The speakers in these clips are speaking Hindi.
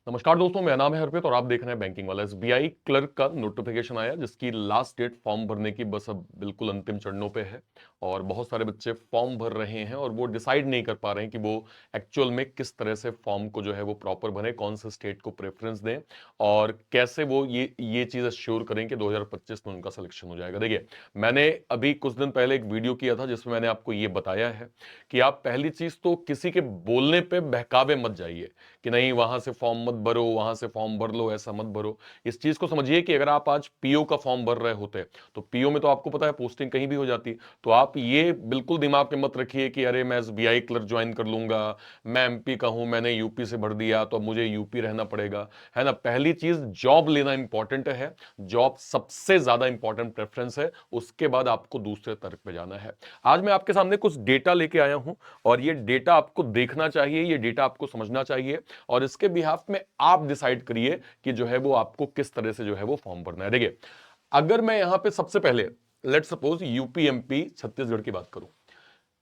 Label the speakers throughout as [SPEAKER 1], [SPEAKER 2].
[SPEAKER 1] नमस्कार दोस्तों, मेरा नाम है हरप्रीत और आप देख रहे हैं बैंकिंग वाला। एसबीआई क्लर्क का नोटिफिकेशन आया जिसकी लास्ट डेट फॉर्म भरने की बस अब बिल्कुल अंतिम चरणों पे है। और बहुत सारे बच्चे फॉर्म भर रहे हैं और वो डिसाइड नहीं कर पा रहे हैं कि वो एक्चुअल में किस तरह से फॉर्म को जो है वो प्रॉपर भरें, कौन से स्टेट को प्रेफरेंस दें और कैसे वो ये चीज अश्योर करें कि 2025 में उनका सिलेक्शन हो जाएगा। देखिए, मैंने अभी कुछ दिन पहले एक वीडियो किया था जिसमें मैंने आपको ये बताया है कि आप पहली चीज तो किसी के बोलने पे बहकावे मत जाइए कि नहीं वहां से फॉर्म मत भरो, वहां से फॉर्म भर लो, ऐसा मत भरो। इस चीज को समझिए कि अगर आप आज पीओ का फॉर्म भर रहे होते तो पीओ में तो आपको पता है पोस्टिंग कहीं भी हो जाती। तो आप ये बिल्कुल दिमाग में मत रखिए कि अरे मैं एसबीआई क्लर्क ज्वाइन कर लूंगा, मैं एमपी का हूं, मैंने यूपी से भर दिया तो अब मुझे यूपी रहना पड़ेगा, है ना। पहली चीज जॉब लेना इंपॉर्टेंट है। जॉब सबसे ज्यादा इंपॉर्टेंट प्रेफरेंस है, उसके बाद आपको दूसरे तर्क पे जाना है। आज मैं आपके सामने कुछ डेटा लेके आया हूं और ये डेटा आपको देखना चाहिए, ये डेटा आपको समझना चाहिए और इसके बिहाफ में आप डिसाइड करिए कि जो है वो आपको किस तरह से जो है वो फॉर्म भरना है। देखिए, अगर मैं यहां पे सबसे पहले let suppose UP MP Chhattisgarh की बात करूं,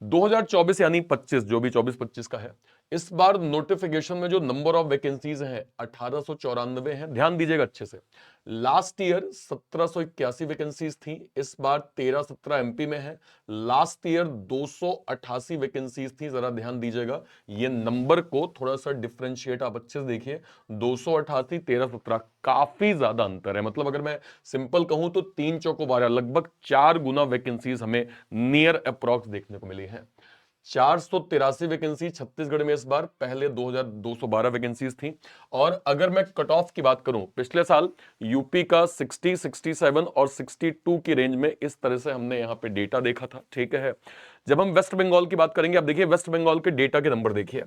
[SPEAKER 1] 2024 यानी 25 जो भी 24-25 का है, इस बार नोटिफिकेशन में जो नंबर ऑफ वैकेंसीज हैं 1894 हैं। ध्यान दीजिएगा अच्छे से। लास्ट ईयर 1781 वैकेंसीज थी, इस बार 1317 एमपी में है। लास्ट ईयर 288 वैकेंसीज थी। जरा ध्यान दीजिएगा, ये नंबर को थोड़ा सा डिफरेंशिएट आप अच्छे से देखिए। 288 1317 काफी ज्यादा अंतर है। मतलब अगर मैं सिंपल कहूं तो 3 चौको 12, लगभग 4 गुना वैकेंसीज हमें नियर अप्रॉक्स देखने को मिली है। 483 वैकेंसी छत्तीसगढ़ में इस बार, पहले 2212 वैकेंसीज थी। और अगर मैं कट ऑफ की बात करूं, पिछले साल यूपी का 60, 67 और 62 की रेंज में इस तरह से हमने यहां पे डेटा देखा था, ठीक है। जब हम वेस्ट बंगाल की बात करेंगे, अब देखिए वेस्ट बंगाल के डेटा के नंबर देखिए।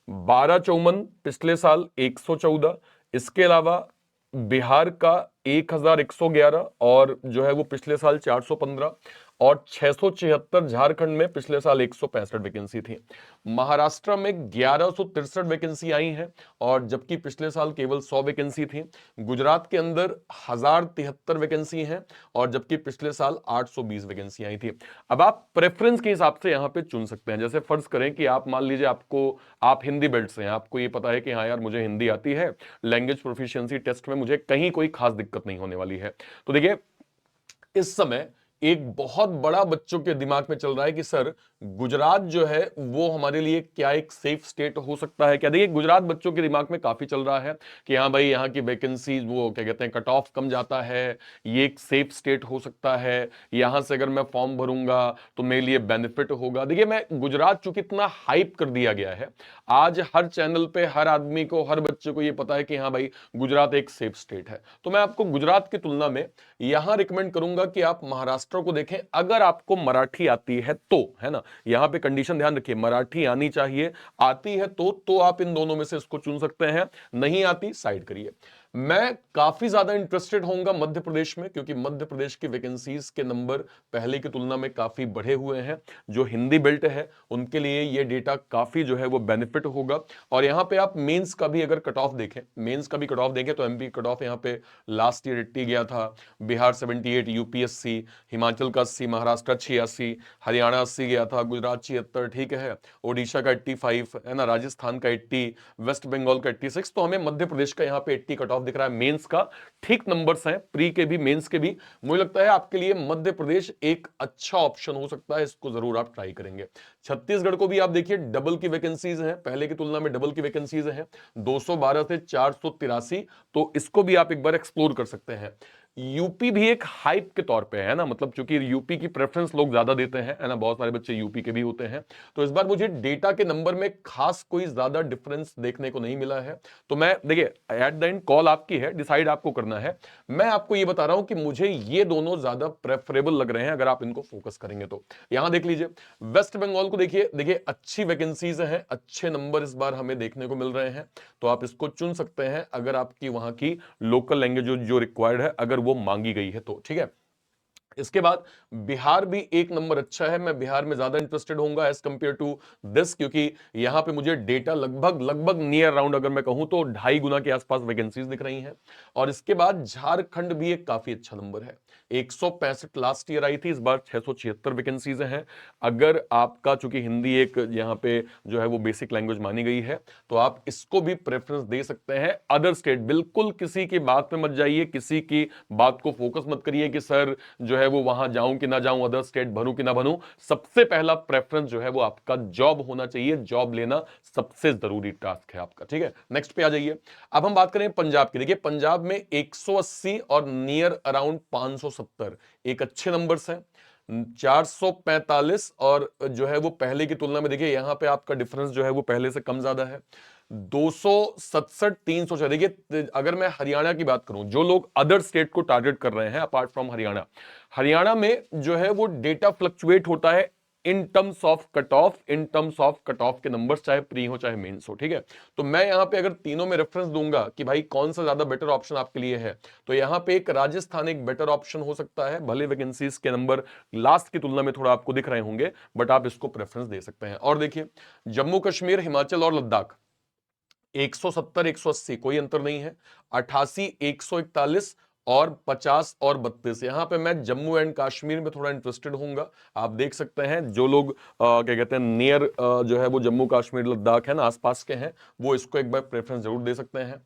[SPEAKER 1] 1254 पिछले साल, 114। इसके अलावा बिहार का 1111 और जो है वो पिछले साल 415 और 676 झारखंड में, पिछले साल 165 वैकेंसी थी। महाराष्ट्र में 1163 वैकेंसी आई हैं और जबकि पिछले साल केवल 100 वैकेंसी थी। गुजरात के अंदर 1073 वैकेंसी हैं और जबकि पिछले साल 820 वैकेंसी आई थी। अब आप प्रेफरेंस के हिसाब से यहां पे चुन सकते हैं। जैसे फर्ज करें कि आप मान लीजिए आप हिंदी बेल्ट से हैं, आपको ये पता है कि हाँ यार मुझे हिंदी आती है, लैंग्वेज प्रोफिशिएंसी टेस्ट में मुझे कहीं कोई खास दिक्कत नहीं होने वाली है। तो देखिए, इस समय एक बहुत बड़ा बच्चों के दिमाग में चल रहा है कि सर गुजरात जो है वो हमारे लिए क्या एक सेफ स्टेट हो सकता है क्या। देखिए, गुजरात बच्चों के दिमाग में काफी चल रहा है कि हाँ भाई यहाँ की वैकेंसी वो क्या कहते हैं कट ऑफ कम जाता है, ये एक सेफ स्टेट हो सकता है, यहां से अगर मैं फॉर्म भरूंगा तो मेरे लिए बेनिफिट होगा। देखिए, मैं गुजरात चूंकि इतना हाइप कर दिया गया है, आज हर चैनल पे हर आदमी को, हर बच्चे को ये पता है कि हाँ भाई गुजरात एक सेफ स्टेट है। तो मैं आपको गुजरात की तुलना में यहां रिकमेंड करूंगा कि आप महाराष्ट्र को देखें, अगर आपको मराठी आती है तो, है ना। यहां पे कंडीशन ध्यान रखिए, मराठी आनी चाहिए, आती है तो आप इन दोनों में से इसको चुन सकते हैं, नहीं आती साइड करिए। मैं काफी ज्यादा इंटरेस्टेड होऊंगा मध्य प्रदेश में, क्योंकि मध्य प्रदेश की वैकेंसीज के नंबर पहले की तुलना में काफी बढ़े हुए हैं। जो हिंदी बेल्ट है उनके लिए ये डेटा काफी जो है वो बेनिफिट होगा। और यहां पे आप मेंस का भी अगर कट ऑफ देखें, मेंस का भी कट ऑफ देखें तो एमपी कट ऑफ यहां पे लास्ट ईयर 80 गया था, बिहार 78, यूपी 80, हिमाचल का 80, महाराष्ट्र 86, हरियाणा 80 गया था, गुजरात 76, ठीक है, ओडिशा का 85 है ना, राजस्थान का 80, वेस्ट बंगाल का 86। तो हमें मध्य प्रदेश का यहाँ पे 80 कट ऑफ दिख रहा है मेंस का। ठीक नंबर्स हैं प्री के भी मेंस के भी। मुझे लगता है आपके लिए मध्य प्रदेश एक अच्छा ऑप्शन हो सकता है, इसको जरूर आप ट्राई करेंगे। छत्तीसगढ़ को भी आप देखिए, डबल की वैकेंसीज हैं, पहले की तुलना में डबल की वैकेंसीज हैं, 212 से 483। तो इसको भी आप एक बार एक्सप्लोर कर सकते हैं। यूपी भी एक हाइप के तौर पे है ना, मतलब चूंकि यूपी की प्रेफरेंस लोग ज्यादा देते हैं, है ना, बहुत सारे बच्चे यूपी के भी होते हैं। तो इस बार मुझे डेटा के नंबर में खास कोई ज्यादा डिफरेंस देखने को नहीं मिला है। तो मैं देखिए, एट द एंड कॉल आपकी है, डिसाइड आपको करना है। मैं आपको ये बता रहा हूं कि मुझे ये दोनों ज्यादा प्रेफरेबल लग रहे हैं अगर आप इनको फोकस करेंगे तो। यहां देख लीजिए, वेस्ट बंगाल को देखिए, देखिए अच्छी वैकेंसीज हैं, अच्छे नंबर इस बार हमें देखने को मिल रहे हैं। तो आप इसको चुन सकते हैं अगर आपकी वहां की लोकल लैंग्वेज जो रिक्वायर्ड है अगर वो मांगी गई है तो, ठीक है। इसके बाद बिहार भी एक नंबर अच्छा है, मैं बिहार में ज्यादा इंटरेस्टेड होऊंगा एज कंपेयर टू दिस, क्योंकि यहां पे मुझे डेटा लगभग लगभग नियर अराउंड अगर मैं कहूं तो 2.5 गुना के आसपास वैकेंसीज दिख रही हैं। और इसके बाद झारखंड भी एक काफी अच्छा नंबर है, 165 लास्ट ईयर आई थी, इस बार 676 वैकेंसीज हैं। अगर आपका, चूंकि हिंदी एक यहाँ पे जो है वो बेसिक लैंग्वेज मानी गई है, तो आप इसको भी प्रेफरेंस दे सकते हैं। अदर स्टेट, बिल्कुल किसी की बात पे मत जाइए, किसी की बात को फोकस मत करिए कि सर जो है वो वहां जाऊं कि ना जाऊं, अदर स्टेट भरूं कि ना भरूं। सबसे पहला प्रेफरेंस जो है वो आपका जॉब होना चाहिए, जॉब लेना सबसे जरूरी टास्क है आपका, ठीक है। नेक्स्ट पे आ जाइए। अब हम बात करें पंजाब की। देखिए पंजाब में 180 और नियर अराउंड 570 एक अच्छे नंबर्स हैं। 445 और जो है वो पहले की तुलना में देखिए यहां पे आपका डिफरेंस जो है वो पहले से कम ज्यादा है। 267 300। देखिए अगर मैं हरियाणा की बात करूं, जो लोग अदर स्टेट को टारगेट कर रहे हैं अपार्ट फ्रॉम हरियाणा, हरियाणा में जो है वो डेटा फ्लक्चुएट होता है in terms of cut off, in terms of cut off के नंबर्स, चाहे प्री हो चाहे मेंस हो, ठीक है। तो मैं यहां पे अगर तीनों में रेफरेंस दूंगा कि भाई कौन सा ज्यादा बेटर ऑप्शन आपके लिए है, तो यहां पे एक राजस्थान एक बेटर ऑप्शन हो सकता है। भले वैकेंसीज के नंबर लास्ट की तुलना में थोड़ा आपको दिख रहे होंगे, बट आप इसको प्रेफरेंस दे सकते हैं। और देखिए जम्मू कश्मीर, हिमाचल और लद्दाख 170 180 कोई अंतर नहीं है। 88 141 और 50 और 32, यहां पे मैं जम्मू एंड कश्मीर में थोड़ा इंटरेस्टेड होऊंगा। आप देख सकते हैं जो लोग क्या कहते हैं नियर जो है वो जम्मू कश्मीर लद्दाख है ना, आसपास के हैं, वो इसको एक बार प्रेफरेंस जरूर दे सकते हैं।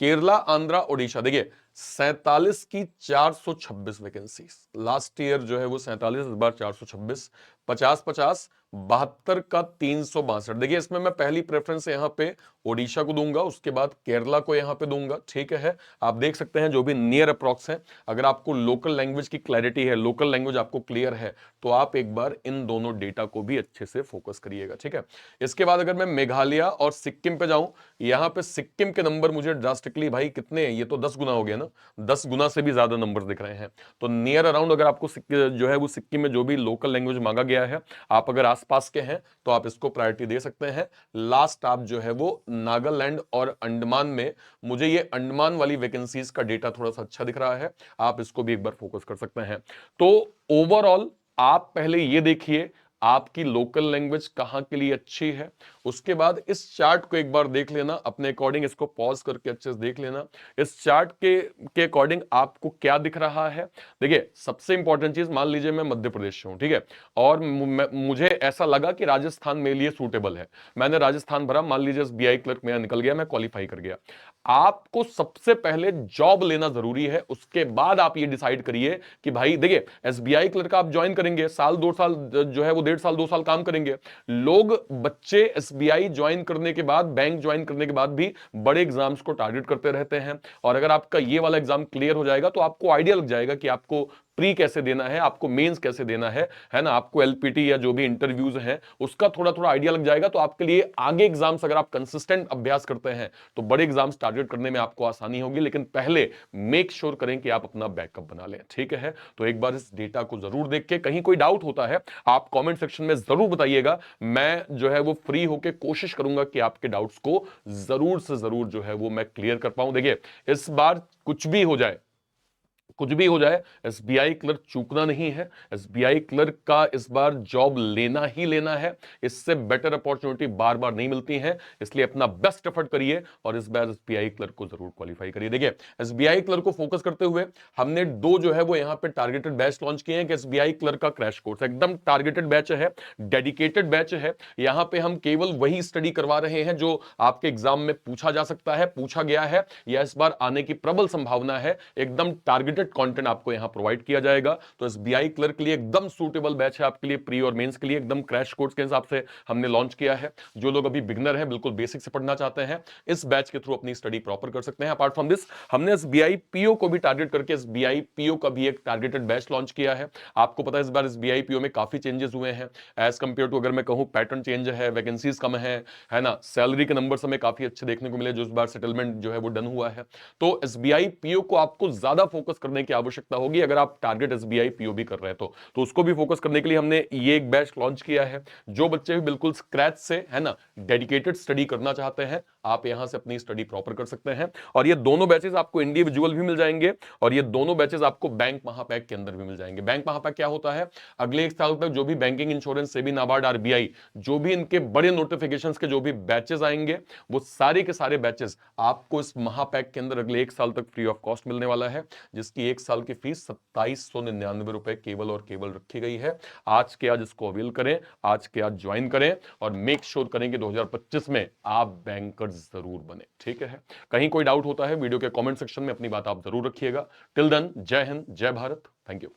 [SPEAKER 1] केरला, आंध्रा, ओडिशा, देखिए 47 की 426 वैकेंसी, लास्ट ईयर जो है वो 47, इस बार 426। 50 50 72 का 362। देखिए इसमें मैं पहली प्रेफरेंस यहां पे ओडिशा को दूंगा, उसके बाद केरला को यहां पे दूंगा, ठीक है। आप देख सकते हैं जो भी नियर अप्रॉक्स है। अगर आपको लोकल लैंग्वेज की क्लैरिटी है, लोकल लैंग्वेज आपको क्लियर है, तो आप एक बार इन दोनों डेटा को भी अच्छे से फोकस करिएगा, ठीक है। इसके बाद अगर मैं मेघालय और सिक्किम पे जाऊं, यहां पे सिक्किम के नंबर मुझे ड्रास्टिकली, भाई कितने, ये तो 10 गुना हो गया ना, 10 गुना से भी ज्यादा नंबर दिख रहे हैं। तो नियर अराउंड अगर आपको जो है वो सिक्किम में जो भी लोकल लैंग्वेज मांगा गया है, आप अगर आसपास के हैं तो आप इसको प्रायोरिटी दे सकते हैं। लास्ट आप जो है वो नागालैंड और अंडमान में, मुझे ये अंडमान वाली वैकेंसीज का डेटा थोड़ा सा अच्छा दिख रहा है, आप इसको भी एक बार फोकस कर सकते हैं। तो ओवरऑल आप पहले ये देखिए आपकी लोकल लैंग्वेज कहां के लिए अच्छी है, उसके बाद इस चार्ट को एक बार देख लेना अपने अकॉर्डिंग, इसको पॉज करके अच्छे से देख लेना इस चार्ट के अकॉर्डिंग आपको क्या दिख रहा है। देखिए सबसे इंपॉर्टेंट चीज, मान लीजिए मैं मध्य प्रदेश से हूं, ठीक है, और मुझे ऐसा लगा कि राजस्थान मेरे लिए सूटेबल है, मैंने राजस्थान भरा, मान लीजिए एसबीआई क्लर्क मेरा निकल गया, मैं क्वालिफाई कर गया। आपको सबसे पहले जॉब लेना जरूरी है, उसके बाद आप ये डिसाइड करिए कि भाई देखिए एसबीआई क्लर्क आप ज्वाइन करेंगे, साल 2 साल जो है वो 1.5 साल 2 साल काम करेंगे। लोग बच्चे एसबीआई ज्वाइन करने के बाद, बैंक ज्वाइन करने के बाद भी बड़े एग्जाम्स को टारगेट करते रहते हैं। और अगर आपका ये वाला एग्जाम क्लियर हो जाएगा तो आपको आइडिया लग जाएगा कि आपको प्री कैसे देना है, आपको मेंस कैसे देना है ना, आपको एलपीटी या जो भी इंटरव्यूज हैं उसका थोड़ा थोड़ा आइडिया लग जाएगा। तो आपके लिए आगे एग्जाम्स, अगर आप कंसिस्टेंट अभ्यास करते हैं तो बड़े एग्जाम्स टारगेट करने में आपको आसानी होगी। लेकिन पहले मेक श्योर करें कि आप अपना बैकअप बना लें, ठीक है। तो एक बार इस डेटा को जरूर देख के, कहीं कोई डाउट होता है आप कमेंट सेक्शन में जरूर बताइएगा, मैं जो है वो फ्री होकर कोशिश करूंगा कि आपके डाउट्स को जरूर से जरूर जो है वो मैं क्लियर कर पाऊं। देखिए इस बार कुछ भी हो जाए, कुछ भी हो जाए, एसबीआई क्लर्क चूकना नहीं है। एसबीआई क्लर्क का इस बार जॉब लेना ही लेना है, इससे बेटर अपॉर्चुनिटी बार बार नहीं मिलती है, इसलिए अपना बेस्ट एफर्ट करिए और इस बार एसबीआई क्लर्क को जरूर क्वालिफाई करिए। देखिए एसबीआई क्लर्क को फोकस करते हुए हमने दो जो है वो यहां पे टारगेटेड बैच लॉन्च किए हैं कि एसबीआई क्लर्क का क्रैश कोर्स एकदम टारगेटेड बैच है, डेडिकेटेड बैच है। यहां पे हम केवल वही स्टडी करवा रहे हैं जो आपके एग्जाम में पूछा जा सकता है, पूछा गया है या इस बार आने की प्रबल संभावना है। एकदम टारगेटेड कंटेंट आपको यहां प्रोवाइड किया जाएगा। तो एसबीआई क्लर्क के लिए एकदम सूटेबल बैच है, आपके लिए प्री और मेंस के लिए एकदम क्रैश कोर्स के हिसाब से हमने लॉन्च किया है। जो लोग अभी बिगनर हैं, बिल्कुल बेसिक से पढ़ना चाहते हैं, इस बैच के थ्रू अपनी स्टडी प्रॉपर कर सकते हैं। अपार्ट फ्रॉम दिस हमने एसबीआई पीओ को भी टारगेट करके एसबीआई पीओ का भी एक टारगेटेड बैच लॉन्च किया है। आपको पता है इस बार एसबीआई पीओ में काफी चेंजेस हुए हैं एज कंपेयर टू, अगर मैं कहूं पैटर्न चेंज है, वैकेंसीज कम है ना, सैलरी के नंबर हमें काफी अच्छे देखने को मिले जो इस बार सेटलमेंट जो है वो डन हुआ है। तो एसबीआई पीओ को आपको ज्यादा फोकस करना करने की आवश्यकता होगी अगर आप टारगेट एसबीआई पीओबी कर रहे हैं तो उसको भी फोकस करने के लिए हमने ये एक बैच लॉन्च किया है। जो बच्चे भी बिल्कुल स्क्रैच से है ना डेडिकेटेड स्टडी करना चाहते हैं, आप यहां से अपनी स्टडी प्रॉपर कर सकते हैं। और ये दोनों बैचेस आपको इंडिविजुअल भी मिल जाएंगे और ये दोनों बैचेस आपको बैंक महापैक के अंदर भी मिल जाएंगे। बैंक महापैक क्या होता है? अगले 1 साल तक जो भी banking, insurance, SEBI, NABARD, RBI, जो भी इनके बड़े नोटिफिकेशंस के जो भी बैचेस आएंगे, वो सारे के सारे बैचेस आपको इस महापैक के अंदर अगले 1 साल तक फ्री ऑफ कॉस्ट मिलने वाला है, जिसकी 1 साल की फीस 2799 रुपए केवल और केवल रखी गई है। आज के आज इसको अवेल करें, आज के आज ज्वाइन करें और मेक श्योर करें कि 2025 में आप बैंकर जरूर बने। ठीक है? कहीं कोई डाउट होता है वीडियो के कमेंट सेक्शन में अपनी बात आप जरूर रखिएगा। टिल देन, जय हिंद, जय भारत, थैंक यू।